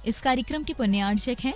इस कार्यक्रम के पुण्यार्चक हैं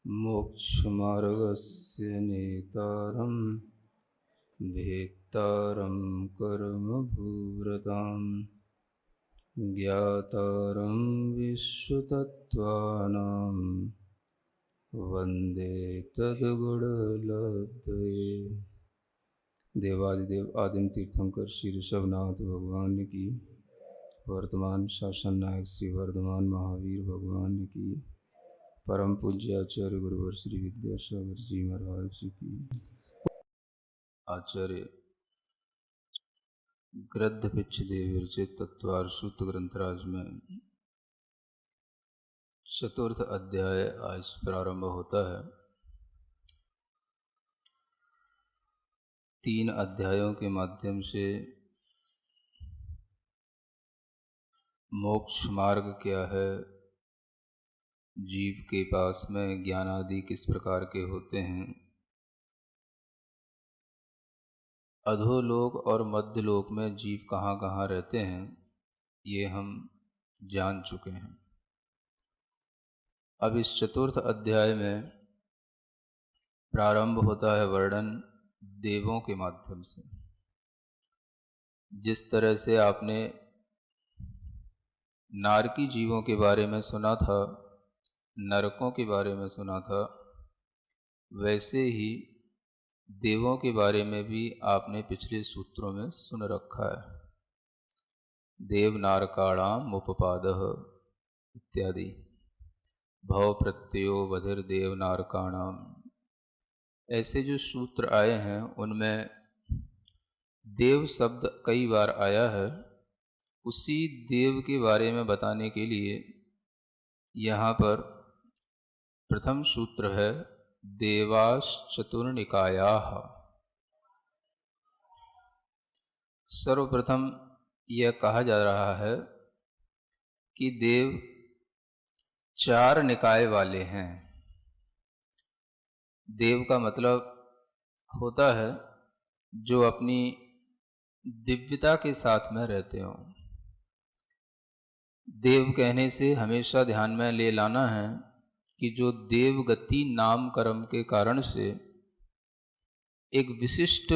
मोक्षमार्गस्य नेतारं भेत्तारं कर्मभूरतां ज्ञातारं विश्वतत्त्वानां वन्दे तद्गुणलब्धये। देवादिदेव आदिम तीर्थंकर श्री ऋषभनाथ भगवान की, वर्तमान शासन नायक श्री वर्धमान महावीर भगवान की, परम पूज्य आचार्य गुरुवर श्री विद्यासागर जी महाराज जी की। आचार्य गृध्र पिच्छदेव विरचित तत्वार सूत्र ग्रंथराज में चतुर्थ अध्याय आज प्रारंभ होता है। 3 अध्यायों के माध्यम से मोक्ष मार्ग क्या है, जीव के पास में ज्ञान आदि किस प्रकार के होते हैं, अधोलोक और मध्यलोक में जीव कहाँ कहाँ रहते हैं, ये हम जान चुके हैं। अब इस चतुर्थ अध्याय में प्रारंभ होता है वर्णन देवों के माध्यम से। जिस तरह से आपने नारकी जीवों के बारे में सुना था, नरकों के बारे में सुना था, वैसे ही देवों के बारे में भी आपने पिछले सूत्रों में सुन रखा है। देव नारकाणाम उपपादः इत्यादि, भव प्रत्ययो बधिर देव नारकाणाम, ऐसे जो सूत्र आए हैं उनमें देव शब्द कई बार आया है। उसी देव के बारे में बताने के लिए यहाँ पर प्रथम सूत्र है देवाश्चतुर्निकायाः। सर्वप्रथम यह कहा जा रहा है कि देव 4 निकाय वाले हैं। देव का मतलब होता है जो अपनी दिव्यता के साथ में रहते हों। देव कहने से हमेशा ध्यान में ले लाना है कि जो देवगति नाम कर्म के कारण से एक विशिष्ट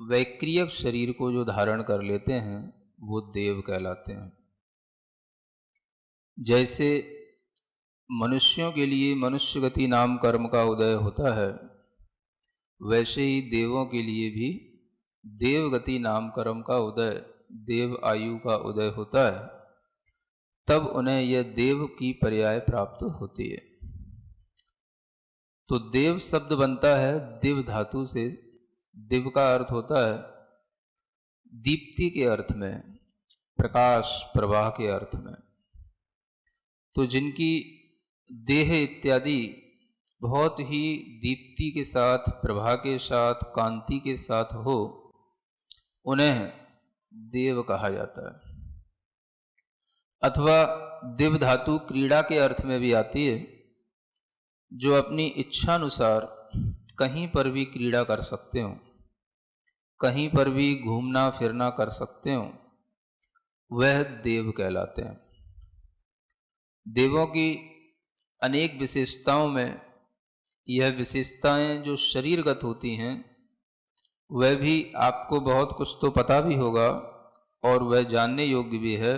वैक्रियक शरीर को जो धारण कर लेते हैं वो देव कहलाते हैं। जैसे मनुष्यों के लिए मनुष्य गति नाम कर्म का उदय होता है, वैसे ही देवों के लिए भी देवगति नाम कर्म का उदय, देव आयु का उदय होता है। तब उन्हें यह देव की पर्याय प्राप्त होती है। तो देव शब्द बनता है दिव धातु से। दिव का अर्थ होता है दीप्ति के अर्थ में, प्रकाश प्रवाह के अर्थ में। तो जिनकी देह इत्यादि बहुत ही दीप्ति के साथ, प्रभा के साथ, कांति के साथ हो, उन्हें देव कहा जाता है। अथवा दिव धातु क्रीड़ा के अर्थ में भी आती है, जो अपनी इच्छानुसार कहीं पर भी क्रीड़ा कर सकते हो, कहीं पर भी घूमना फिरना कर सकते हो, वह देव कहलाते हैं। देवों की अनेक विशेषताओं में यह विशेषताएं जो शरीरगत होती हैं वह भी आपको बहुत कुछ तो पता भी होगा और वह जानने योग्य भी है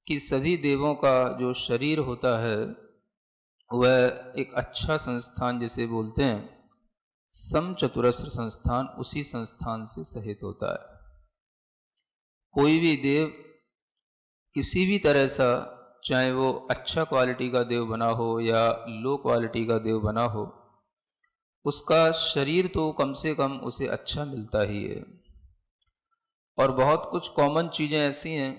कि सभी देवों का जो शरीर होता है वह एक अच्छा संस्थान जिसे बोलते हैं समचतुरस्र संस्थान, उसी संस्थान से सहित होता है। कोई भी देव किसी भी तरह सा, चाहे वो अच्छा क्वालिटी का देव बना हो या लो क्वालिटी का देव बना हो, उसका शरीर तो कम से कम उसे अच्छा मिलता ही है। और बहुत कुछ कॉमन चीज़ें ऐसी हैं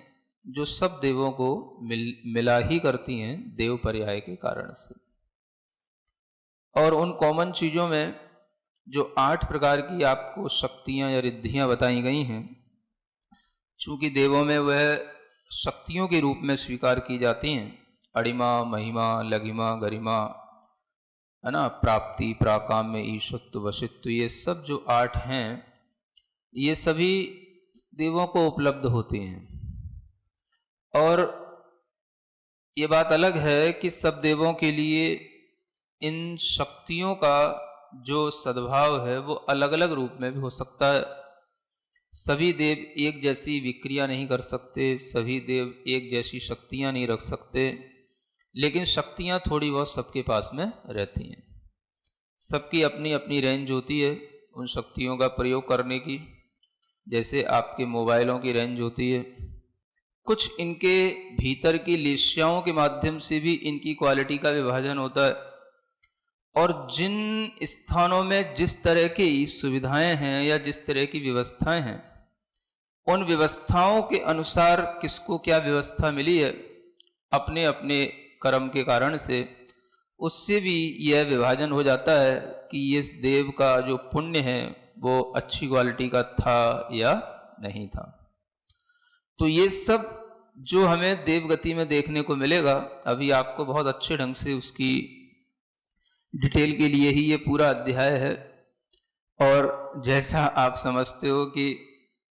जो सब देवों को मिला ही करती हैं देव पर्याय के कारण से। और उन कॉमन चीज़ों में जो 8 प्रकार की आपको शक्तियाँ या रिद्धियाँ बताई गई हैं, चूँकि देवों में वह शक्तियों के रूप में स्वीकार की जाती हैं, अणिमा, महिमा, लघिमा, गरिमा, है ना, प्राप्ति, प्राकाम्य, ईशत्व, वशित्व, ये सब जो 8 हैं ये सभी देवों को उपलब्ध होती हैं। और ये बात अलग है कि सब देवों के लिए इन शक्तियों का जो सद्भाव है वो अलग अलग रूप में भी हो सकता है। सभी देव एक जैसी विक्रिया नहीं कर सकते, सभी देव एक जैसी शक्तियां नहीं रख सकते, लेकिन शक्तियां थोड़ी बहुत सबके पास में रहती हैं। सबकी अपनी अपनी रेंज होती है उन शक्तियों का प्रयोग करने की। जैसे आपके मोबाइलों की रेंज होती है, कुछ इनके भीतर की लेस्याओं के माध्यम से भी इनकी क्वालिटी का विभाजन होता है। और जिन स्थानों में जिस तरह की सुविधाएं हैं या जिस तरह की व्यवस्थाएं हैं, उन व्यवस्थाओं के अनुसार किसको क्या व्यवस्था मिली है अपने अपने कर्म के कारण से, उससे भी यह विभाजन हो जाता है कि इस देव का जो पुण्य है वो अच्छी क्वालिटी का था या नहीं था। तो ये सब जो हमें देवगति में देखने को मिलेगा, अभी आपको बहुत अच्छे ढंग से उसकी डिटेल के लिए ही ये पूरा अध्याय है। और जैसा आप समझते हो कि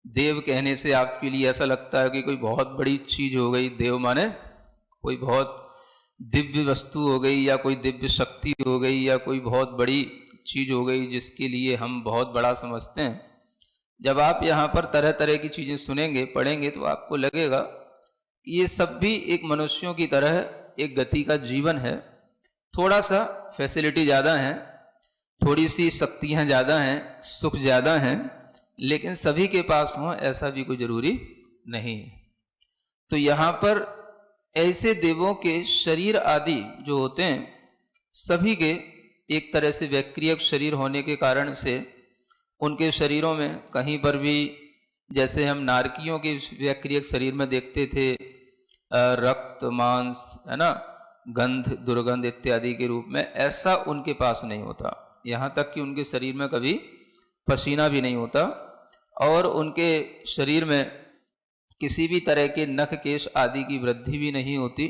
देव कहने से आपके लिए ऐसा लगता है कि कोई बहुत बड़ी चीज हो गई, देव माने कोई बहुत दिव्य वस्तु हो गई या कोई दिव्य शक्ति हो गई या कोई बहुत बड़ी चीज हो गई जिसके लिए हम बहुत बड़ा समझते हैं। जब आप यहाँ पर तरह तरह की चीजें सुनेंगे, पढ़ेंगे, तो आपको लगेगा कि ये सब भी एक मनुष्यों की तरह एक गति का जीवन है। थोड़ा सा फैसिलिटी ज़्यादा है, थोड़ी सी शक्तियाँ ज़्यादा हैं, सुख ज़्यादा हैं, लेकिन सभी के पास हों ऐसा भी कोई जरूरी नहीं है। तो यहाँ पर ऐसे देवों के शरीर आदि जो होते हैं, सभी के एक तरह से वैक्रियक शरीर होने के कारण से उनके शरीरों में कहीं पर भी, जैसे हम नारकियों के वैक्रियक शरीर में देखते थे रक्त, मांस, है ना, गंध, दुर्गंध इत्यादि के रूप में, ऐसा उनके पास नहीं होता। यहाँ तक कि उनके शरीर में कभी पसीना भी नहीं होता और उनके शरीर में किसी भी तरह के नख, केश आदि की वृद्धि भी नहीं होती।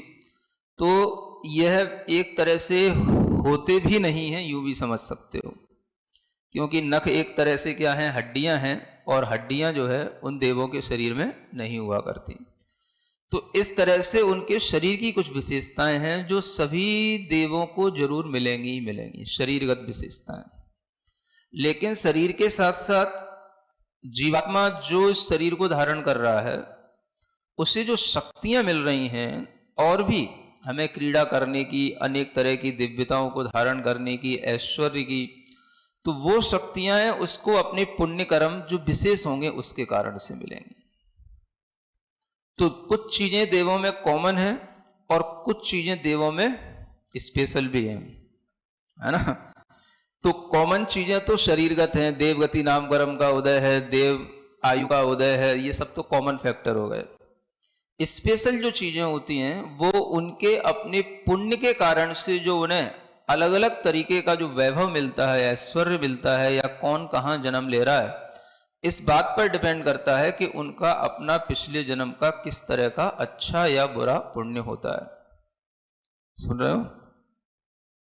तो यह एक तरह से होते भी नहीं हैं, यूं भी समझ सकते हो, क्योंकि नख एक तरह से क्या है, हड्डियां हैं, और हड्डियां जो है उन देवों के शरीर में नहीं हुआ करती। तो इस तरह से उनके शरीर की कुछ विशेषताएं हैं जो सभी देवों को जरूर मिलेंगी ही मिलेंगी, शरीरगत विशेषताएं। लेकिन शरीर के साथ साथ जीवात्मा जो इस शरीर को धारण कर रहा है, उसे जो शक्तियां मिल रही हैं और भी हमें क्रीड़ा करने की, अनेक तरह की दिव्यताओं को धारण करने की, ऐश्वर्य की, तो वो शक्तियां उसको अपने पुण्य कर्म जो विशेष होंगे उसके कारण से मिलेंगी। तो कुछ चीजें देवों में कॉमन है और कुछ चीजें देवों में स्पेशल भी हैं, है ना। तो कॉमन चीजें तो शरीरगत हैं, देवगति नाम कर्म का उदय है, देव आयु का उदय है, ये सब तो कॉमन फैक्टर हो गए। स्पेशल जो चीजें होती हैं वो उनके अपने पुण्य के कारण से जो उन्हें अलग अलग तरीके का जो वैभव मिलता है, ऐश्वर्य मिलता है, या कौन कहाँ जन्म ले रहा है, इस बात पर डिपेंड करता है कि उनका अपना पिछले जन्म का किस तरह का अच्छा या बुरा पुण्य होता है। सुन रहे हो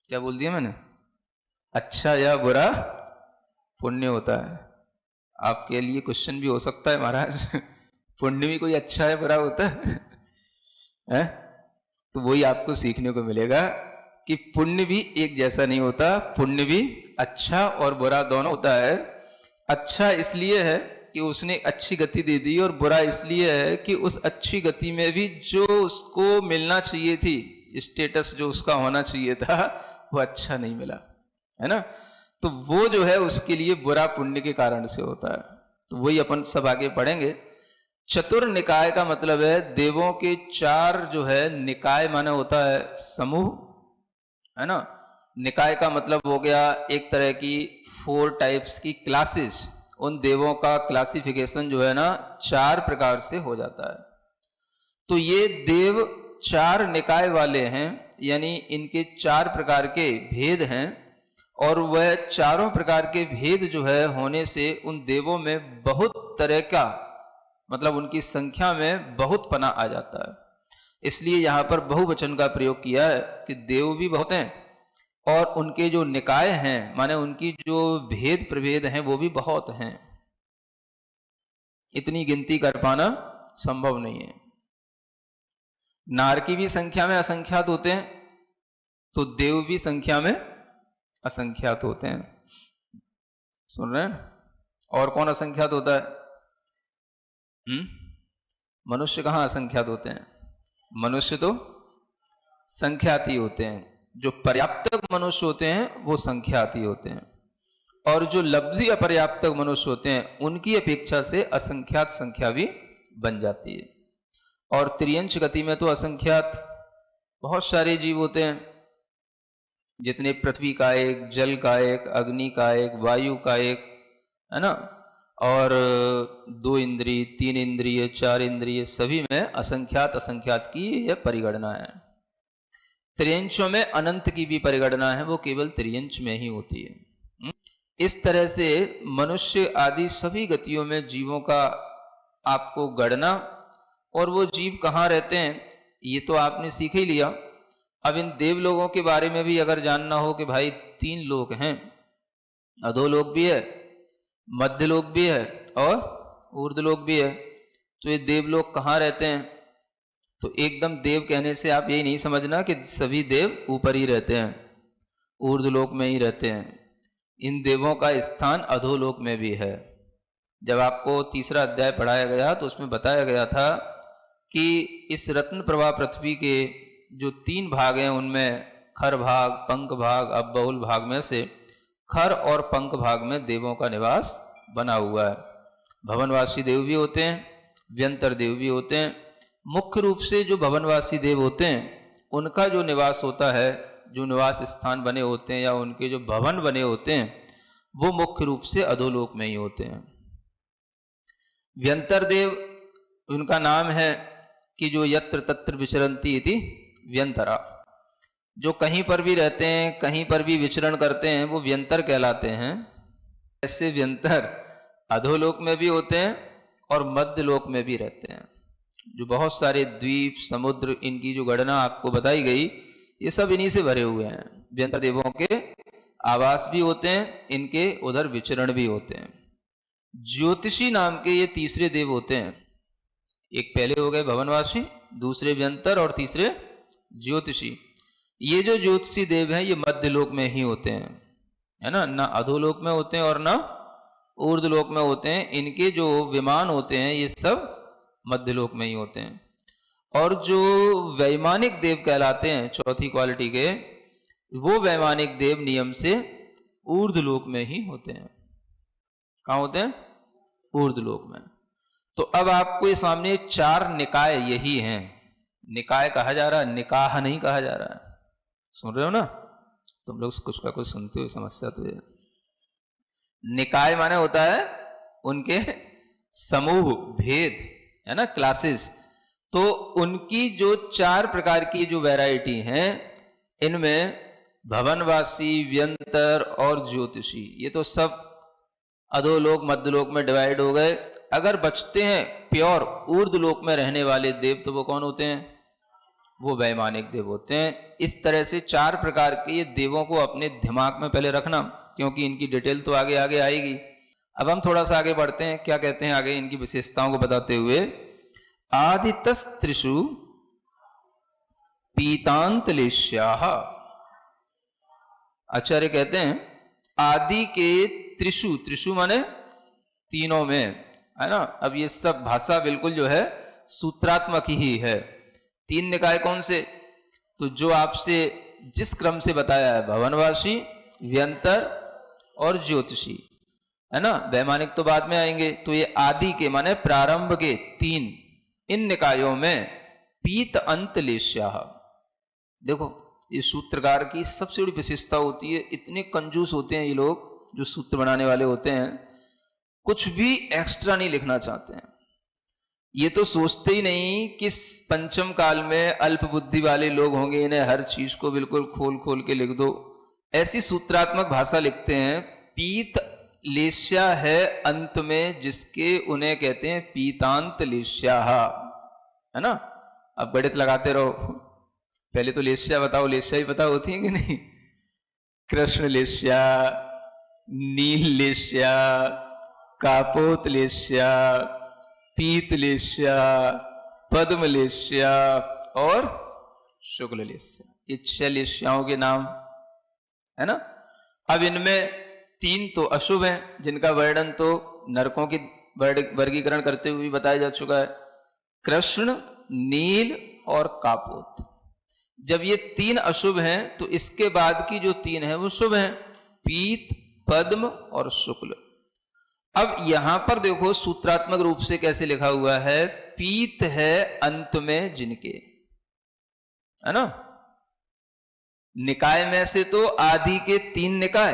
क्या बोल दिया मैंने? अच्छा या बुरा पुण्य होता है। आपके लिए क्वेश्चन भी हो सकता है, महाराज पुण्य भी कोई अच्छा है बुरा होता है? तो वही आपको सीखने को मिलेगा कि पुण्य भी एक जैसा नहीं होता, पुण्य भी अच्छा और बुरा दोनों होता है। अच्छा इसलिए है कि उसने अच्छी गति दे दी, और बुरा इसलिए है कि उस अच्छी गति में भी जो उसको मिलना चाहिए थी, स्टेटस जो उसका होना चाहिए था, वो अच्छा नहीं मिला, है ना। तो वो जो है उसके लिए बुरा पुण्य के कारण से होता है। तो वही अपन सब आगे पढ़ेंगे। चतुर निकाय का मतलब है देवों के चार जो है, निकाय माने होता है समूह, है ना। निकाय का मतलब हो गया एक तरह की 4 टाइप्स की क्लासेस। उन देवों का क्लासिफिकेशन जो है ना 4 प्रकार से हो जाता है। तो ये देव 4 निकाय वाले हैं, यानी इनके 4 प्रकार के भेद हैं, और वह चारों प्रकार के भेद जो है होने से उन देवों में बहुत तरह का, मतलब उनकी संख्या में बहुत पना आ जाता है। इसलिए यहां पर बहुवचन का प्रयोग किया है कि देव भी बहुत हैं, और उनके जो निकाय हैं माने उनकी जो भेद प्रभेद हैं वो भी बहुत हैं। इतनी गिनती कर पाना संभव नहीं है। नार की भी संख्या में असंख्यात होते हैं, तो देव भी संख्या में असंख्यात होते हैं। सुन रहे हैं? और कौन असंख्यात होता है? मनुष्य कहां असंख्यात होते हैं? मनुष्य तो संख्यात ही होते हैं। जो पर्याप्तक मनुष्य होते हैं वो संख्यात ही होते हैं, और जो लब्धि अपर्याप्तक मनुष्य होते हैं उनकी अपेक्षा से असंख्यात संख्या भी बन जाती है। और त्रियंश गति में तो असंख्यात बहुत सारे जीव होते हैं, जितने पृथ्वी का एक, जल का एक, अग्नि का एक, वायु का एक, है ना, और 2 इंद्रिय, 3 इंद्रिय, 4 इंद्रिय, सभी में असंख्यात असंख्यात की यह परिगणना है। त्रियंशों में अनंत की भी परिगणना है, वो केवल त्रियंश में ही होती है। इस तरह से मनुष्य आदि सभी गतियों में जीवों का आपको गणना, और वो जीव कहाँ रहते हैं ये तो आपने सीख ही लिया। अब इन देव लोगों के बारे में भी अगर जानना हो कि भाई 3 लोक हैं, अधोलोक भी है, मध्यलोक भी है और ऊर्ध्वलोक भी है, तो ये देवलोक कहाँ रहते हैं? तो एकदम देव कहने से आप यही नहीं समझना कि सभी देव ऊपर ही रहते हैं, ऊर्ध्वलोक में ही रहते हैं। इन देवों का स्थान अधोलोक में भी है। जब आपको तीसरा अध्याय पढ़ाया गया तो उसमें बताया गया था कि इस रत्न प्रभा पृथ्वी के जो 3 भाग हैं उनमें खर भाग, पंख भाग, अब बहुल भाग में से खर और पंख भाग में देवों का निवास बना हुआ है। भवनवासी देव भी होते हैं, व्यंतर देव भी होते हैं। मुख्य रूप से जो भवनवासी देव होते हैं उनका जो निवास होता है, जो निवास स्थान बने होते हैं या उनके जो भवन बने होते हैं, वो मुख्य रूप से अधोलोक में ही होते हैं। व्यंतर देव उनका नाम है कि जो यत्र तत्र विचरन्ति इति व्यंतरा, जो कहीं पर भी रहते हैं, कहीं पर भी विचरण करते हैं, वो व्यंतर कहलाते हैं। ऐसे व्यंतर अधोलोक में भी होते हैं और मध्य लोक में भी रहते हैं। जो बहुत सारे द्वीप, समुद्र, इनकी जो गणना आपको बताई गई, ये सब इन्हीं से भरे हुए हैं। व्यंतर देवों के आवास भी होते हैं, इनके उधर विचरण भी होते हैं। ज्योतिषी नाम के ये तीसरे देव होते हैं। एक पहले हो गए भवनवासी, दूसरे व्यंतर और तीसरे ज्योतिषी। ये जो ज्योतिषी देव हैं ये मध्यलोक में ही होते हैं, है ना, ना अधोलोक में होते हैं और ना ऊर्ध्वलोक में होते हैं। इनके जो विमान होते हैं ये सब मध्यलोक में ही होते हैं। और जो वैमानिक देव कहलाते हैं चौथी क्वालिटी के, वो वैमानिक देव नियम से ऊर्ध्वलोक में ही होते हैं। कहाँ होते हैं? ऊर्ध्वलोक में। तो अब आपको ये सामने 4 निकाय यही हैं। निकाय कहा जा रहा है, निकाह नहीं कहा जा रहा है। सुन रहे हो ना? तुम लोग कुछ का कुछ सुनते हो, समस्या तो है। निकाय माने होता है उनके समूह, भेद, है ना, क्लासेस। तो उनकी जो 4 प्रकार की जो वैरायटी हैं, इनमें भवनवासी, व्यंतर और ज्योतिषी, ये तो सब अधोलोक मध्यलोक में डिवाइड हो गए। अगर बचते हैं प्योर ऊर्ध्वलोक में रहने वाले देव, तो वो कौन होते हैं? वो वैमानिक देव होते हैं। इस तरह से 4 प्रकार के ये देवों को अपने दिमाग में पहले रखना, क्योंकि इनकी डिटेल तो आगे आगे आएगी। अब हम थोड़ा सा आगे बढ़ते हैं। क्या कहते हैं आगे इनकी विशेषताओं को बताते हुए? आदितस्त्रिषु पीतांतलेश्याः आचार्य कहते हैं आदि के त्रिषु, त्रिषु माने तीनों में, है ना। अब ये सब भाषा बिल्कुल जो है सूत्रात्मक ही है। तीन निकाय कौन से? तो जो आपसे जिस क्रम से बताया है, भवनवासी, व्यंतर और ज्योतिषी, है ना। वैमानिक तो बाद में आएंगे। तो ये आदि के माने प्रारंभ के तीन, इन निकायों में पीत अंत लेश्या। देखो ये सूत्रकार की सबसे बड़ी विशेषता होती है, इतने कंजूस होते हैं ये लोग जो सूत्र बनाने वाले होते हैं, कुछ भी एक्स्ट्रा नहीं लिखना चाहते हैं। ये तो सोचते ही नहीं कि पंचम काल में अल्प बुद्धि वाले लोग होंगे, इन्हें हर चीज को बिल्कुल खोल खोल के लिख दो। ऐसी सूत्रात्मक भाषा लिखते हैं। पीत लेश्या है अंत में जिसके, उन्हें कहते हैं पीतांत लेश्या, है ना। अब गणित लगाते रहो, पहले तो लेश्या बताओ, लेश्या ही पता होती है कि नहीं? कृष्ण लेश्या, नील लेश्या, कापोत लेश्या, पीत लेश्या, पद्म लेश्या और शुक्ल लेश्या, ये 6 लेश्याओं के नाम, है ना। अब इनमें 3 तो अशुभ हैं, जिनका वर्णन तो नरकों की वर्गीकरण करते हुए बताया जा चुका है, कृष्ण, नील और कापोत। जब ये 3 अशुभ हैं तो इसके बाद की जो 3 है वो शुभ हैं, पीत, पद्म और शुक्ल। अब यहां पर देखो सूत्रात्मक रूप से कैसे लिखा हुआ है, पीत है अंत में जिनके, है ना। निकाय में से तो आदि के 3 निकाय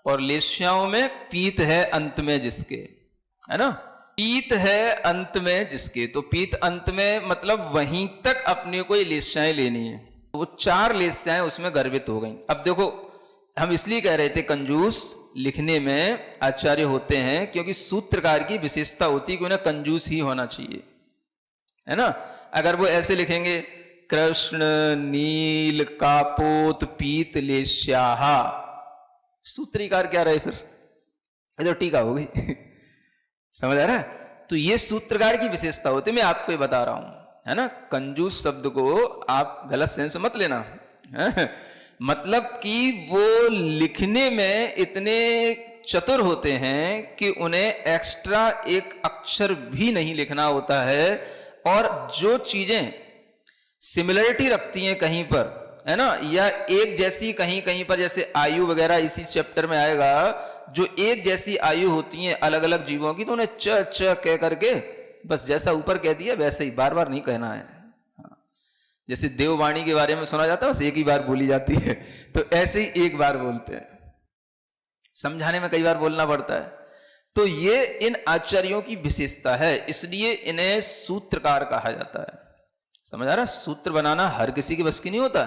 और लेश्याओं में पीत है अंत में जिसके, है ना। पीत है अंत में जिसके, तो पीत अंत में मतलब वहीं तक अपने को ये लेश्याएं लेनी है। वो 4 लेश्याएं उसमें गर्भित हो गई। अब देखो हम इसलिए कह रहे थे कंजूस लिखने में आचार्य होते हैं, क्योंकि सूत्रकार की विशेषता होती है कि उन्हें कंजूस ही होना चाहिए, है ना। अगर वो ऐसे लिखेंगे कृष्ण, नील, कापोत, पीत, लेश्याहा, सूत्रीकार क्या रहे फिर? तो टीका हो गई। समझ आ रहा है? तो ये सूत्रकार की विशेषता होती है, मैं आपको ये बता रहा हूं, है ना। कंजूस शब्द को आप गलत सेंस मत लेना, है? मतलब कि वो लिखने में इतने चतुर होते हैं कि उन्हें एक्स्ट्रा एक अक्षर भी नहीं लिखना होता है, और जो चीजें सिमिलरिटी रखती हैं कहीं पर, है ना, या एक जैसी कहीं कहीं पर, जैसे आयु वगैरह इसी चैप्टर में आएगा, जो एक जैसी आयु होती है अलग अलग जीवों की, तो उन्हें च च कह करके बस जैसा ऊपर कह दिया वैसे ही, बार बार नहीं कहना है। जैसे देववाणी के बारे में सुना जाता है बस एक ही बार बोली जाती है, तो ऐसे ही एक बार बोलते हैं, समझाने में कई बार बोलना पड़ता है। तो ये इन आचार्यों की विशेषता है, इसलिए इन्हें सूत्रकार कहा जाता है। समझ आ रहा? सूत्र बनाना हर किसी के बस की नहीं होता।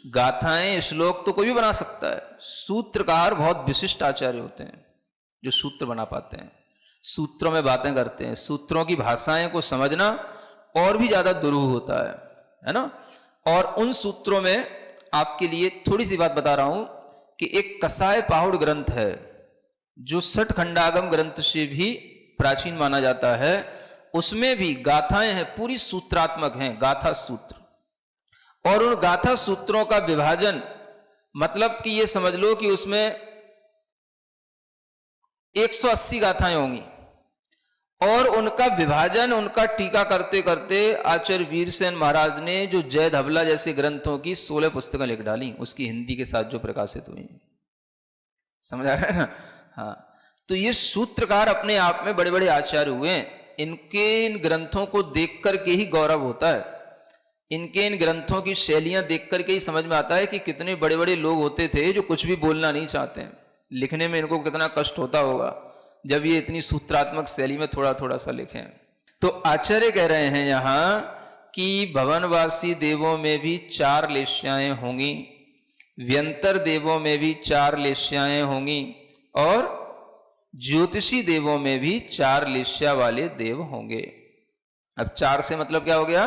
गाथाएं, श्लोक तो कोई भी बना सकता है, सूत्रकार बहुत विशिष्ट आचार्य होते हैं जो सूत्र बना पाते हैं, सूत्रों में बातें करते हैं। सूत्रों की भाषाएं को समझना और भी ज्यादा दुरूह होता है ना। और उन सूत्रों में आपके लिए थोड़ी सी बात बता रहा हूं कि एक कसाय पाहुड़ ग्रंथ है जो 6 खंडागम ग्रंथ से भी प्राचीन माना जाता है, उसमें भी गाथाएं हैं, पूरी सूत्रात्मक हैं, गाथा सूत्र। और उन गाथा सूत्रों का विभाजन, मतलब कि ये समझ लो कि उसमें 180 गाथाएं होंगी, और उनका विभाजन, उनका टीका करते करते आचार्य वीरसेन महाराज ने जो जय धबला जैसे ग्रंथों की 16 पुस्तकें लिख डाली, उसकी हिंदी के साथ जो प्रकाशित हुई। समझ आ रहा है ना? हाँ, तो ये सूत्रकार अपने आप में बड़े बड़े आचार्य हुए हैं। इनके इन ग्रंथों को देख करके ही गौरव होता है, इनके इन ग्रंथों की शैलियां देख करके ही समझ में आता है कि कितने बड़े बड़े लोग होते थे जो कुछ भी बोलना नहीं चाहते हैं। लिखने में इनको कितना कष्ट होता होगा जब ये इतनी सूत्रात्मक शैली में थोड़ा थोड़ा सा लिखें। तो आचार्य कह रहे हैं यहां कि भवनवासी देवों में भी 4 लेश्याएं होंगी, व्यंतर देवों में भी 4 लेश्याएं होंगी, और ज्योतिषी देवों में भी 4 लेश्या वाले देव होंगे। अब 4 से मतलब क्या हो गया?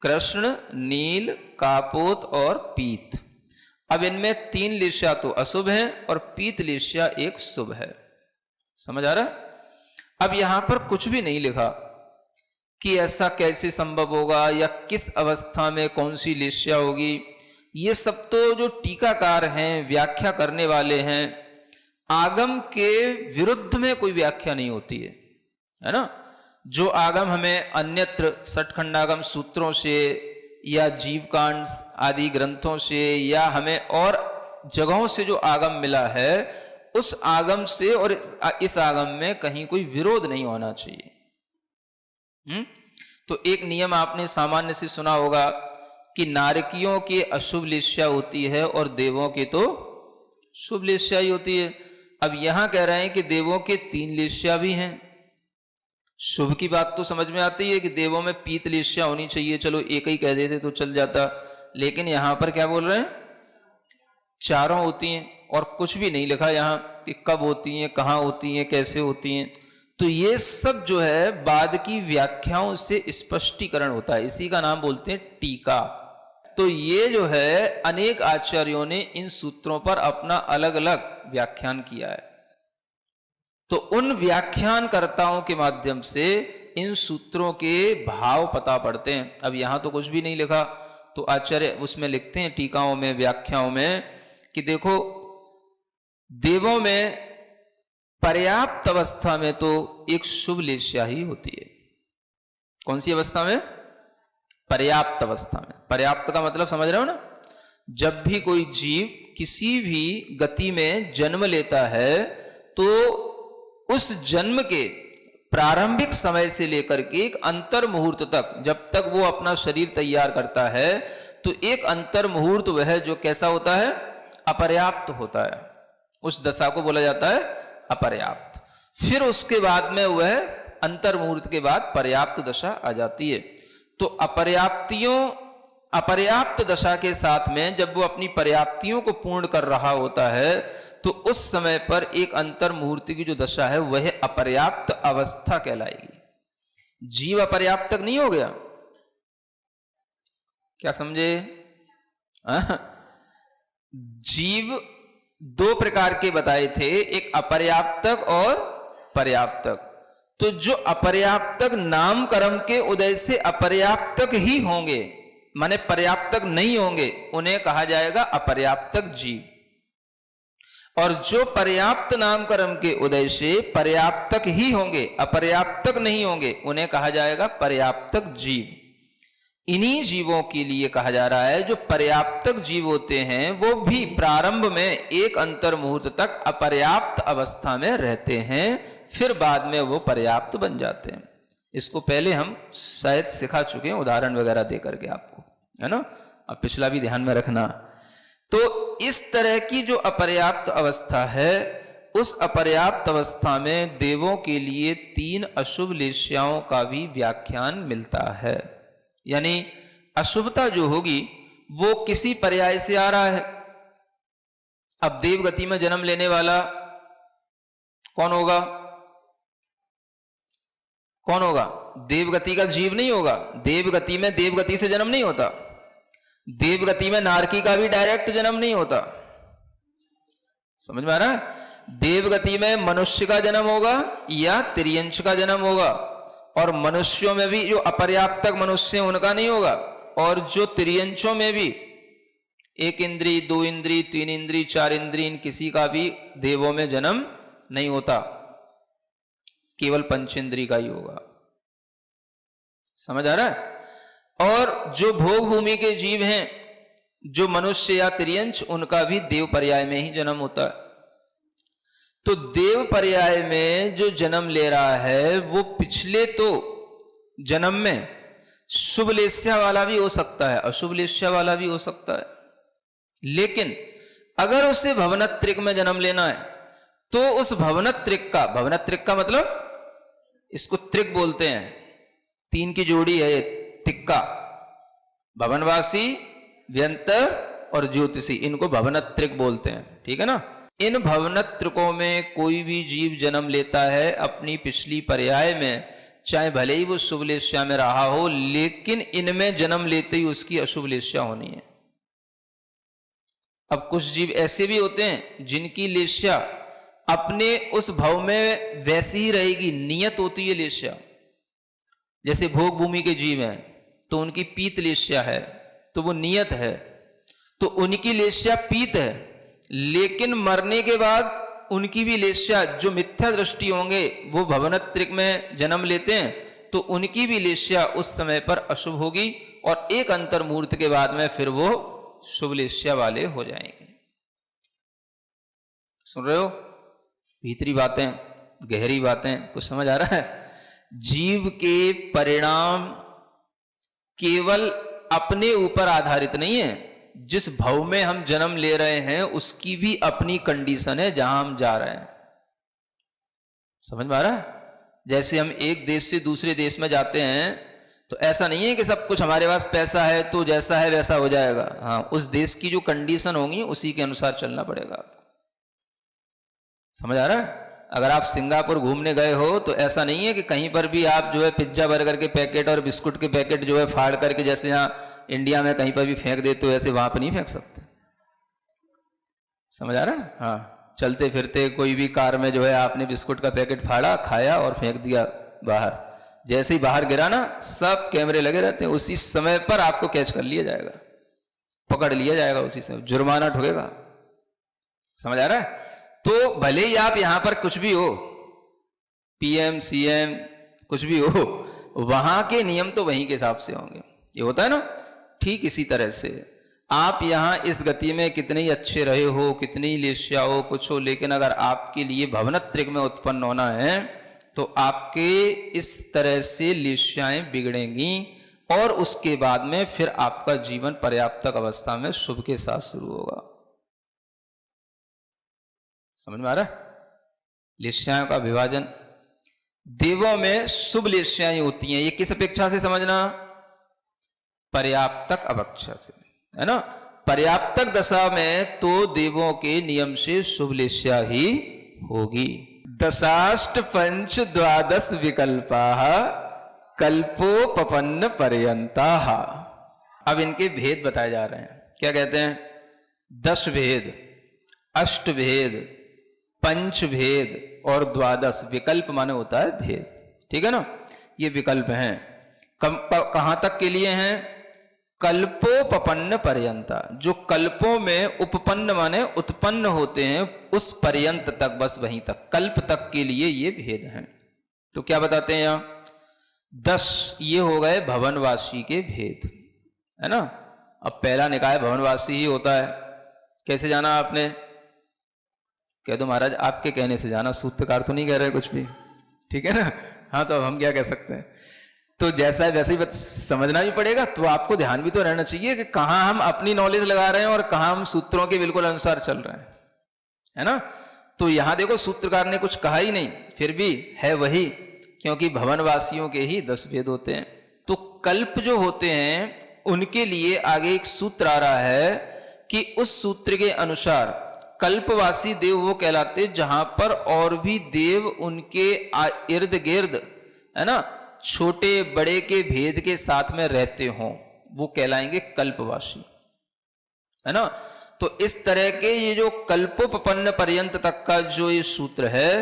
कृष्ण, नील, कापोत और पीत। अब इनमें 3 लेश्या तो अशुभ हैं और पीत लेश्या एक शुभ है। समझ आ रहा है? अब यहां पर कुछ भी नहीं लिखा कि ऐसा कैसे संभव होगा या किस अवस्था में कौन सी लेश्या होगी। ये सब तो जो टीकाकार हैं, व्याख्या करने वाले हैं, आगम के विरुद्ध में कोई व्याख्या नहीं होती है ना। जो आगम हमें अन्यत्र षटखंडागम सूत्रों से या जीवकांड आदि ग्रंथों से या हमें और जगहों से जो आगम मिला है, उस आगम से और इस आगम में कहीं कोई विरोध नहीं होना चाहिए। तो एक नियम आपने सामान्य से सुना होगा कि नारकियों की अशुभ लेस्या होती है और देवों की तो शुभ लेस्या ही होती है। अब यहां कह रहे हैं कि देवों के 3 लेस्या भी हैं। शुभ की बात तो समझ में आती है कि देवों में पीत लेस्या होनी चाहिए, चलो एक ही कह देते तो चल जाता, लेकिन यहां पर क्या बोल रहे हैं, 4 होती हैं और कुछ भी नहीं लिखा यहां कि कब होती हैं, कहां होती हैं, कैसे होती हैं। तो ये सब जो है बाद की व्याख्याओं से स्पष्टीकरण होता है, इसी का नाम बोलते हैं टीका। तो ये जो है अनेक आचार्यों ने इन सूत्रों पर अपना अलग अलग व्याख्यान किया है। तो उन व्याख्यानकर्ताओं के माध्यम से इन सूत्रों के भाव पता पड़ते हैं। अब यहां तो कुछ भी नहीं लिखा, तो आचार्य उसमें लिखते हैं टीकाओं में, व्याख्याओं में कि देखो, देवों में पर्याप्त अवस्था में तो एक शुभ लेस्या ही होती है। कौन सी अवस्था में? पर्याप्त अवस्था में। पर्याप्त का मतलब समझ रहे हो ना? जब भी कोई जीव किसी भी गति में जन्म लेता है तो उस जन्म के प्रारंभिक समय से लेकर के एक अंतर मुहूर्त तक, जब तक वो अपना शरीर तैयार करता है, तो एक अंतर मुहूर्त वह जो कैसा होता है, अपर्याप्त होता है। उस दशा को बोला जाता है अपर्याप्त। फिर उसके बाद में वह अंतर मुहूर्त के बाद पर्याप्त दशा आ जाती है। तो अपर्याप्त दशा के साथ में जब वो अपनी पर्याप्तियों को पूर्ण कर रहा होता है, तो उस समय पर एक अंतर मुहूर्त की जो दशा है वह अपर्याप्त अवस्था कहलाएगी। जीव अपर्याप्त तक नहीं हो गया, क्या समझे? जीव 2 प्रकार के बताए थे, एक अपर्याप्तक और पर्याप्तक। तो जो अपर्याप्तक नाम कर्म के उदय से अपर्याप्तक ही होंगे, माने पर्याप्तक नहीं होंगे, उन्हें कहा जाएगा अपर्याप्तक जीव। और जो पर्याप्त नाम कर्म के उदय से पर्याप्तक ही होंगे, अपर्याप्तक नहीं होंगे, उन्हें कहा जाएगा पर्याप्तक जीव। इन्हीं जीवों के लिए कहा जा रहा है जो पर्याप्तक जीव होते हैं वो भी प्रारंभ में एक अंतर मुहूर्त तक अपर्याप्त अवस्था में रहते हैं, फिर बाद में वो पर्याप्त बन जाते हैं। इसको पहले हम शायद सिखा चुके हैं उदाहरण वगैरह दे करके आपको, है ना। अब पिछला भी ध्यान में रखना। तो इस तरह की जो अपर्याप्त अवस्था है, उस अपर्याप्त अवस्था में देवों के लिए 3 अशुभ लेस्याओं का भी व्याख्यान मिलता है। यानी अशुभता जो होगी वो किसी पर्याय से आ रहा है। अब देवगति में जन्म लेने वाला कौन होगा? कौन होगा? देवगति का जीव नहीं होगा। देवगति में देवगति से जन्म नहीं होता। देवगति में नारकी का भी डायरेक्ट जन्म नहीं होता। समझ में आ रहा है? देवगति में मनुष्य का जन्म होगा या तिर्यंश का जन्म होगा, और मनुष्यों में भी जो अपर्याप्तक मनुष्य उनका नहीं होगा, और जो तिर्यंशों में भी 1 इंद्री, 2 इंद्री, 3 इंद्री, 4 इंद्री, इन किसी का भी देवों में जन्म नहीं होता, केवल पंचेंद्री का ही होगा। समझ आ रहा है? और जो भोग भूमि के जीव हैं, जो मनुष्य या तिर्यंश, उनका भी देव पर्याय में ही जन्म होता है। तो देव पर्याय में जो जन्म ले रहा है वो पिछले तो जन्म में शुभ लेस्या वाला भी हो सकता है, अशुभ लेस्या वाला भी हो सकता है। लेकिन अगर उसे भवनत्रिक में जन्म लेना है तो उस भवनत्रिक का मतलब, इसको त्रिक बोलते हैं, 3 की जोड़ी है तिक्का, भवनवासी, व्यंतर और ज्योतिषी, इनको भवनत्रिक बोलते हैं। ठीक है ना। इन भवनत्रिकों में कोई भी जीव जन्म लेता है अपनी पिछली पर्याय में, चाहे भले ही वो शुभ लेस्या में रहा हो, लेकिन इनमें जन्म लेते ही उसकी अशुभ लेस्या होनी है। अब कुछ जीव ऐसे भी होते हैं जिनकी लेस्या अपने उस भव में वैसी ही रहेगी, नियत होती है लेस्या। जैसे भोग भूमि के जीव हैं तो उनकी पीत लेस्या है, तो वो नियत है। तो उनकी लेस्या पीत है, लेकिन मरने के बाद उनकी भी लेस्या, जो मिथ्या दृष्टि होंगे वो भवनत्रिक में जन्म लेते हैं, तो उनकी भी लेस्या उस समय पर अशुभ होगी और एक अंतर मुहूर्त के बाद में फिर वो शुभ लेस्या वाले हो जाएंगे। सुन रहे हो? भीतरी बातें, गहरी बातें, कुछ समझ आ रहा है? जीव के परिणाम केवल अपने ऊपर आधारित नहीं है, जिस भव में हम जन्म ले रहे हैं उसकी भी अपनी कंडीशन है जहां हम जा रहे हैं। समझ में आ रहा है? जैसे हम एक देश से दूसरे देश में जाते हैं तो ऐसा नहीं है कि सब कुछ हमारे पास पैसा है तो जैसा है वैसा हो जाएगा। हाँ, उस देश की जो कंडीशन होंगी उसी के अनुसार चलना पड़ेगा आपको। समझ आ रहा है? अगर आप सिंगापुर घूमने गए हो तो ऐसा नहीं है कि कहीं पर भी आप जो है पिज्जा बर्गर के पैकेट और बिस्कुट के पैकेट जो है फाड़ करके जैसे यहाँ इंडिया में कहीं पर भी फेंक देते हो ऐसे वहां पर नहीं फेंक सकते। समझ आ रहा है ना? हाँ, चलते फिरते कोई भी कार में जो है आपने बिस्कुट का पैकेट फाड़ा, खाया और फेंक दिया बाहर, जैसे ही बाहर गिरा ना सब कैमरे लगे रहते हैं, उसी समय पर आपको कैच कर लिया जाएगा, पकड़ लिया जाएगा, उसी समय जुर्माना ठोकेगा। समझ आ रहा है? तो भले ही आप यहां पर कुछ भी हो, पीएम सीएम कुछ भी हो, वहां के नियम तो वहीं के हिसाब से होंगे। ये होता है ना? ठीक इसी तरह से आप यहां इस गति में कितने ही अच्छे रहे हो, कितनी ही लेस्या हो, कुछ हो, लेकिन अगर आपके लिए भवनत्रिक में उत्पन्न होना है तो आपके इस तरह से लेस्याएं बिगड़ेंगी और उसके बाद में फिर आपका जीवन पर्याप्तक अवस्था में शुभ के साथ शुरू होगा। समझ में आ रहा है? लेस्याओं का विभाजन देवों में शुभ लेस्याएं होती हैं। ये किस अपेक्षा से समझना? पर्याप्तक अपेक्षा से, है ना? पर्याप्तक दशा में तो देवों के नियम से शुभ लेस्या ही होगी। दशाष्ट पंच द्वादश विकल्पा कल्पोपपन्न पर्यंता। अब इनके भेद बताए जा रहे हैं। क्या कहते हैं? 10 भेद, अष्ट भेद, पंच भेद और द्वादश। विकल्प माने होता है भेद, ठीक है ना? ये विकल्प हैं। कहां तक के लिए हैं? कल्पोपपन्न पर्यंता। जो कल्पों में उपपन्न माने उत्पन्न होते हैं उस पर्यंत तक, बस वहीं तक, कल्प तक के लिए ये भेद हैं। तो क्या बताते हैं यहां? 10 ये हो गए भवनवासी के भेद, है ना? अब पहला निकाय भवनवासी ही होता है। कैसे जाना आपने? कह दो महाराज आपके कहने से जाना, सूत्रकार तो नहीं कह रहे कुछ भी, ठीक है ना? हाँ, तो अब हम क्या कह सकते हैं? तो जैसा है वैसे ही समझना भी पड़ेगा। तो आपको ध्यान भी तो रहना चाहिए कि कहां हम अपनी नॉलेज लगा रहे हैं और कहां हम सूत्रों के बिल्कुल अनुसार चल रहे हैं, है ना? तो यहां देखो सूत्रकार ने कुछ कहा ही नहीं, फिर भी है वही, क्योंकि भवनवासियों के ही 10 भेद होते हैं। तो कल्प जो होते हैं उनके लिए आगे एक सूत्र आ रहा है कि उस सूत्र के अनुसार कल्पवासी देव वो कहलाते जहां पर और भी देव उनके इर्द गिर्द, है ना, छोटे बड़े के भेद के साथ में रहते हों, वो कहलाएंगे कल्पवासी, है ना? तो इस तरह के ये जो कल्पोपपन्न पर्यंत तक का जो ये सूत्र है,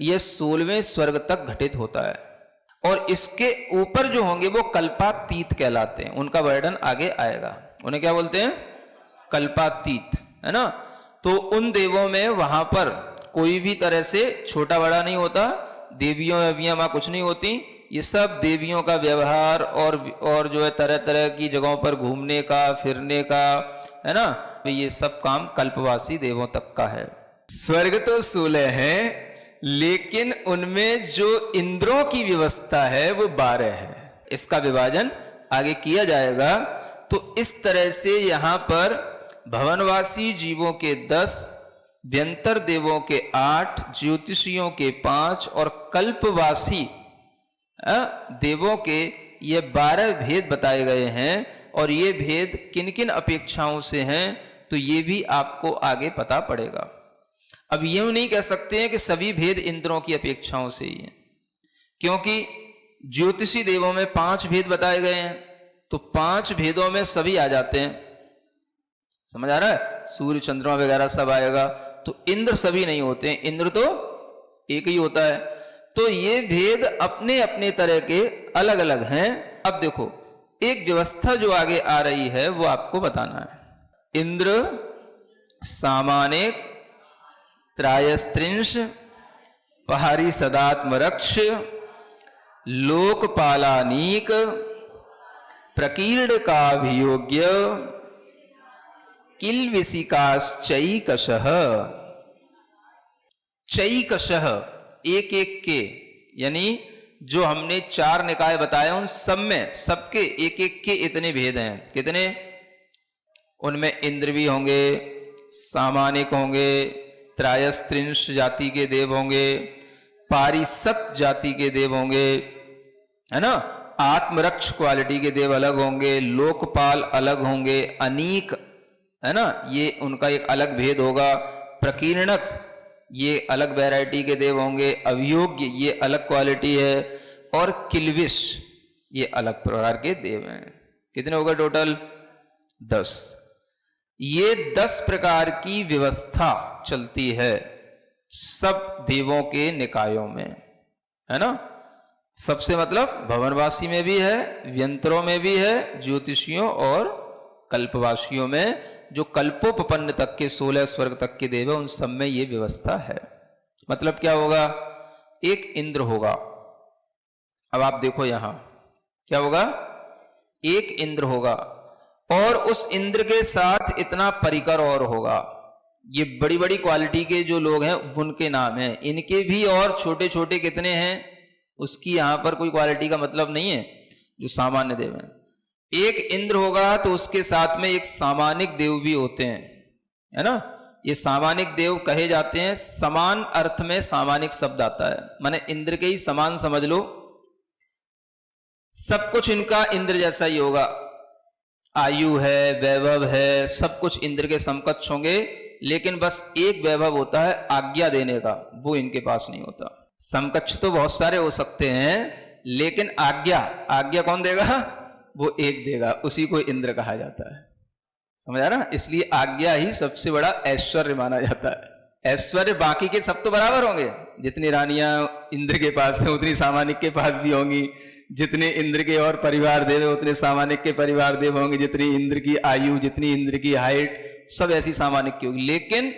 ये 16वें स्वर्ग तक घटित होता है। और इसके ऊपर जो होंगे वो कल्पातीत कहलाते हैं। उनका वर्णन आगे आएगा। उन्हें क्या बोलते हैं? कल्पातीत, है ना? तो उन देवों में वहां पर कोई भी तरह से छोटा बड़ा नहीं होता, देवियों वेवियां वहां कुछ नहीं होती। ये सब देवियों का व्यवहार और जो है तरह तरह की जगहों पर घूमने का, फिरने का, है ना, ये सब काम कल्पवासी देवों तक का है। स्वर्ग तो 16 है, लेकिन उनमें जो इंद्रों की व्यवस्था है वो 12 है। इसका विभाजन आगे किया जाएगा। तो इस तरह से यहां पर भवनवासी जीवों के 10, व्यंतर देवों के 8, ज्योतिषियों के 5 और कल्पवासी देवों के ये 12 भेद बताए गए हैं। और ये भेद किन किन अपेक्षाओं से हैं तो ये भी आपको आगे पता पड़ेगा। अब यूं नहीं कह सकते हैं कि सभी भेद इंद्रों की अपेक्षाओं से ही हैं, क्योंकि ज्योतिषी देवों में 5 भेद बताए गए हैं, तो 5 भेदों में सभी आ जाते हैं। समझ आ रहा है? सूर्य चंद्रमा वगैरह सब आएगा। तो इंद्र सभी नहीं होते हैं, इंद्र तो एक ही होता है। तो ये भेद अपने अपने तरह के अलग अलग हैं। अब देखो, एक व्यवस्था जो आगे आ रही है वो आपको बताना है। इंद्र, सामानिक, त्रायस्त्रिंश, पारिषदात्मरक्ष, लोकपालानीक, प्रकीर्णकाभियोग्य, किल्विषिकाश्चैकशः। चैकशः एक एक के, यानी जो हमने 4 निकाय बताए उन सब में सबके एक एक के इतने भेद हैं। कितने? उनमें इंद्र भी होंगे, सामानिक होंगे, त्रायस्त्रिंश जाति के देव होंगे, पारिषद जाति के देव होंगे, है ना, आत्मरक्ष क्वालिटी के देव अलग होंगे, लोकपाल अलग होंगे, अनीक, है ना, ये उनका एक अलग भेद होगा, प्रकीर्णक ये अलग वैरायटी के देव होंगे, अभियोग्य ये अलग क्वालिटी है, और किल्विश ये अलग प्रकार के देव हैं। कितने होगा टोटल? 10। ये 10 प्रकार की व्यवस्था चलती है सब देवों के निकायों में, है ना। सबसे मतलब भवनवासी में भी है, व्यंतरों में भी है, ज्योतिषियों और कल्पवासियों में, जो कल्पोपपन्न तक के 16 स्वर्ग तक के देव है उन सब में ये व्यवस्था है। मतलब क्या होगा? एक इंद्र होगा। अब आप देखो यहां क्या होगा? एक इंद्र होगा और उस इंद्र के साथ इतना परिकर और होगा। ये बड़ी बड़ी क्वालिटी के जो लोग हैं उनके नाम हैं। इनके भी और छोटे छोटे कितने हैं उसकी यहां पर कोई क्वालिटी का मतलब नहीं है, जो सामान्य देव हैं। एक इंद्र होगा तो उसके साथ में एक सामानिक देव भी होते हैं, है ना। ये सामानिक देव कहे जाते हैं, समान अर्थ में सामानिक शब्द आता है, माने इंद्र के ही समान समझ लो। सब कुछ इनका इंद्र जैसा ही होगा, आयु है, वैभव है, सब कुछ इंद्र के समकक्ष होंगे, लेकिन बस एक वैभव होता है आज्ञा देने का, वो इनके पास नहीं होता। समकक्ष तो बहुत सारे हो सकते हैं, लेकिन आज्ञा कौन देगा? वो एक देगा, उसी को इंद्र कहा जाता है। समझ आ रहा? इसलिए आज्ञा ही सबसे बड़ा ऐश्वर्य माना जाता है। ऐश्वर्य बाकी के सब तो बराबर होंगे, जितनी रानियां इंद्र के पास हैं उतनी सामानिक के पास भी होंगी, जितने इंद्र के और परिवार देव उतने सामानिक के परिवार देव होंगे, जितनी इंद्र की आयु, जितनी इंद्र की हाइट, सब ऐसी सामानिक की होगी, लेकिन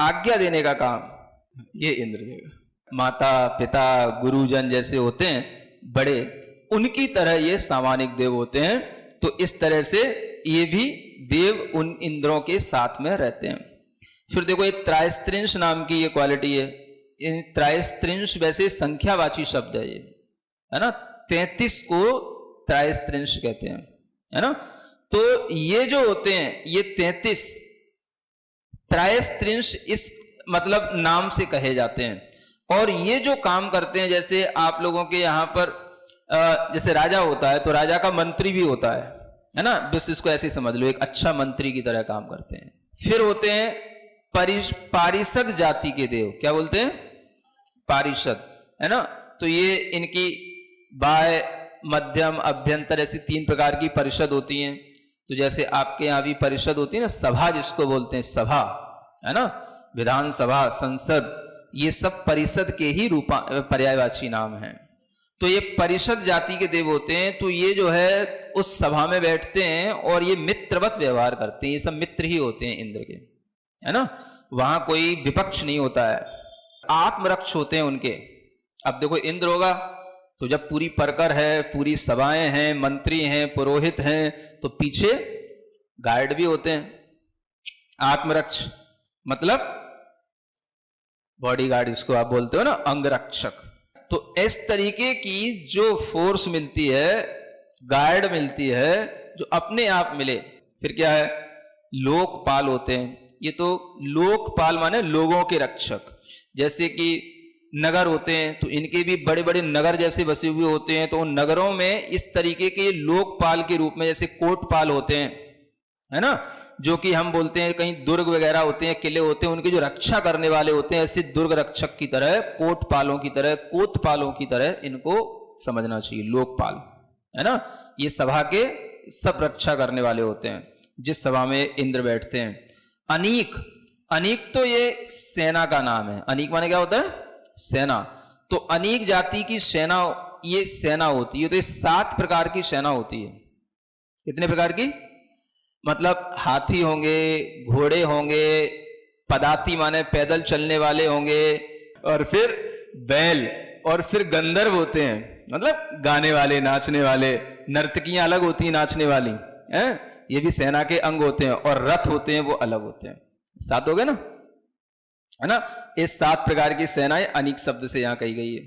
आज्ञा देने का काम ये इंद्र देगा। माता पिता गुरुजन जैसे होते हैं बड़े, उनकी तरह ये सामानिक देव होते हैं। तो इस तरह से ये भी देव उन इंद्रों के साथ में रहते हैं। फिर देखो एक त्रायस्त्रिंश नाम की ये क्वालिटी है। त्रायस्त्रिंश वैसे संख्यावाची शब्द है, ये है ना, 33 को त्रायस्त्रिंश कहते हैं, है ना। तो ये जो होते हैं ये 33 त्रायस्त्रिंश इस मतलब नाम से कहे जाते हैं। और ये जो काम करते हैं, जैसे आप लोगों के यहां पर जैसे राजा होता है तो राजा का मंत्री भी होता है ना, बस इसको ऐसे समझ लो, एक अच्छा मंत्री की तरह काम करते हैं। फिर होते हैं पारिषद जाति के देव, क्या बोलते हैं? पारिषद, है ना। तो ये इनकी बाह्य, मध्यम, अभ्यंतर ऐसी 3 प्रकार की परिषद होती हैं। तो जैसे आपके यहाँ भी परिषद होती है ना, सभा जिसको बोलते हैं, सभा, है ना, विधानसभा, संसद, ये सब परिषद के ही पर्यायवाची नाम हैं। तो ये परिषद जाति के देव होते हैं। तो ये जो है उस सभा में बैठते हैं और ये मित्रवत व्यवहार करते हैं। ये सब मित्र ही होते हैं इंद्र के, है ना, वहां कोई विपक्ष नहीं होता है, आत्मरक्ष होते हैं उनके। अब देखो इंद्र होगा तो जब पूरी परकर है, पूरी सभाएं हैं, मंत्री हैं, पुरोहित हैं, तो पीछे गार्ड भी होते हैं। आत्मरक्ष मतलब बॉडीगार्ड जिसको आप बोलते हो ना, अंगरक्षक। तो इस तरीके की जो फोर्स मिलती है, गार्ड मिलती है, जो अपने आप मिले। फिर क्या है? लोकपाल होते हैं। ये तो लोकपाल माने लोगों के रक्षक। जैसे कि नगर होते हैं तो इनके भी बड़े बड़े नगर जैसे बसे हुए होते हैं, तो उन नगरों में इस तरीके के लोकपाल के रूप में, जैसे कोटपाल होते हैं, है ना, जो कि हम बोलते हैं कहीं दुर्ग वगैरह होते हैं, किले होते हैं, उनकी जो रक्षा करने वाले होते हैं, ऐसे दुर्ग रक्षक की तरह, कोटपालों की तरह, कोतपालों की तरह इनको समझना चाहिए, लोकपाल, है ना। ये सभा के सब रक्षा करने वाले होते हैं, जिस सभा में इंद्र बैठते हैं। अनीक तो ये सेना का नाम है। अनीक माने क्या होता है? सेना। तो अनीक जाति की सेना, ये सेना होती है। तो ये 7 प्रकार की सेना होती है। कितने प्रकार की? मतलब हाथी होंगे, घोड़े होंगे, पदाती माने पैदल चलने वाले होंगे, और फिर बैल, और फिर गंधर्व होते हैं, मतलब गाने वाले, नाचने वाले। नर्तकियां अलग होती हैं नाचने वाली, हैं? ये भी सेना के अंग होते हैं। और रथ होते हैं, वो अलग होते हैं। 7 हो गए ना, है ना? ये 7 प्रकार की सेनाएं अनेक शब्द से यहां कही गई है।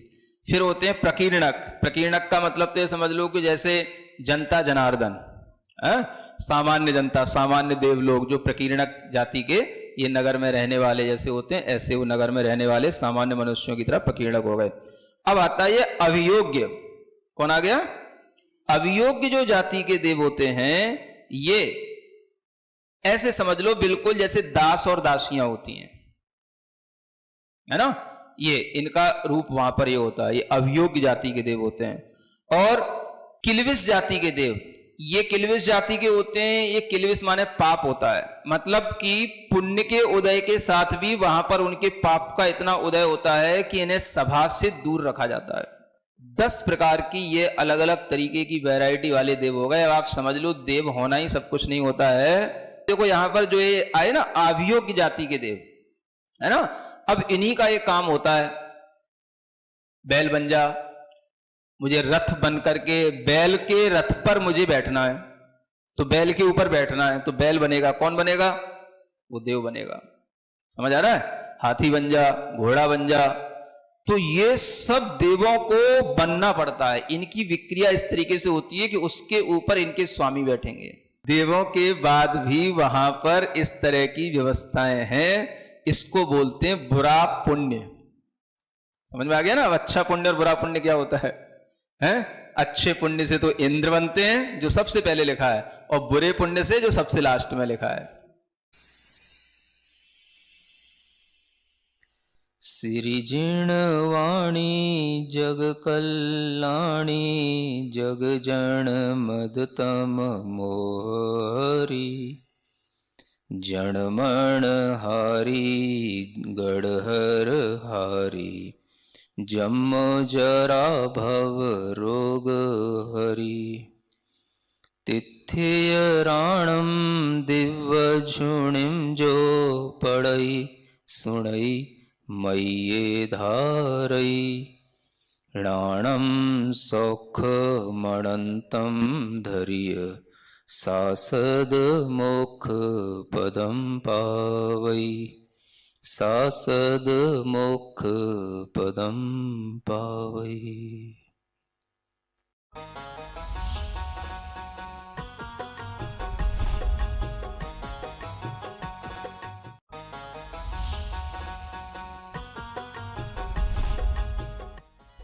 फिर होते हैं प्रकीर्णक। प्रकीर्णक का मतलब तो समझ लो कि जैसे जनता जनार्दन, सामान्य जनता, सामान्य देवलोग, जो प्रकीर्णक जाति के ये नगर में रहने वाले जैसे होते हैं, ऐसे वो नगर में रहने वाले सामान्य मनुष्यों की तरह प्रकीर्णक हो गए। अब आता है ये अभियोग्य। कौन आ गया? अभियोग्य जो जाति के देव होते हैं, ये ऐसे समझ लो बिल्कुल जैसे दास और दासियां होती हैं, है ना? ये इनका रूप वहां पर ये होता है, ये अभियोग्य जाति के देव होते हैं। और किल्विष जाति के देव, ये किल्विष जाति के होते हैं। ये किल्विष माने पाप होता है, मतलब कि पुण्य के उदय के साथ भी वहां पर उनके पाप का इतना उदय होता है कि इन्हें सभा से दूर रखा जाता है। 10 प्रकार की ये अलग अलग तरीके की वैरायटी वाले देव हो गए। अब आप समझ लो देव होना ही सब कुछ नहीं होता है। देखो यहां पर जो ये आए ना अभियोग्य जाति के देव, है ना? अब इन्हीं का एक काम होता है, बैल बन जा, मुझे रथ बन करके बैल के रथ पर मुझे बैठना है, तो बैल के ऊपर बैठना है, तो बैल बनेगा। कौन बनेगा? वो देव बनेगा। समझ आ रहा है? हाथी बन जा, घोड़ा बन जा। तो ये सब देवों को बनना पड़ता है। इनकी विक्रिया इस तरीके से होती है कि उसके ऊपर इनके स्वामी बैठेंगे। देवों के बाद भी वहां पर इस तरह की व्यवस्थाएं हैं। इसको बोलते हैं बुरा पुण्य। समझ में आ गया ना? अब अच्छा पुण्य और बुरा पुण्य क्या होता है? हैं? अच्छे पुण्य से तो इंद्र बनते हैं, जो सबसे पहले लिखा है, और बुरे पुण्य से जो सबसे लास्ट में लिखा है। सिरिजिण वाणी जग कल्याणी, जग जन मदतम मोहरी, जनमण हारी गढ़हर हारी, जम जरा भव रोग हरि, तिथ्य राणम दिव्य झुणिम जो पड़ई सुणई मय्ये धारई, राणम सौख मणंतम धरिय, सासद मोक्ष पदम पावई, सासद मोक्ष पदम पावई।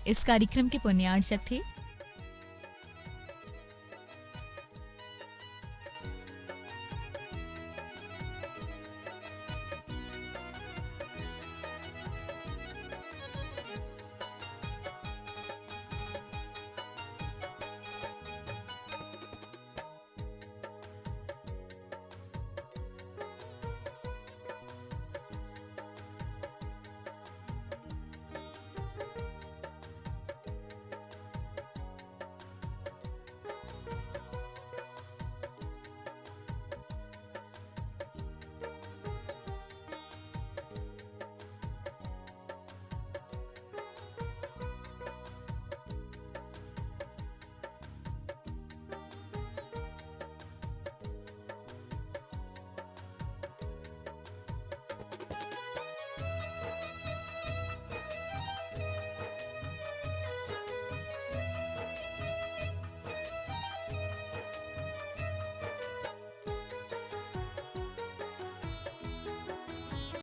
इस कार्यक्रम के पुण्यार्चक थे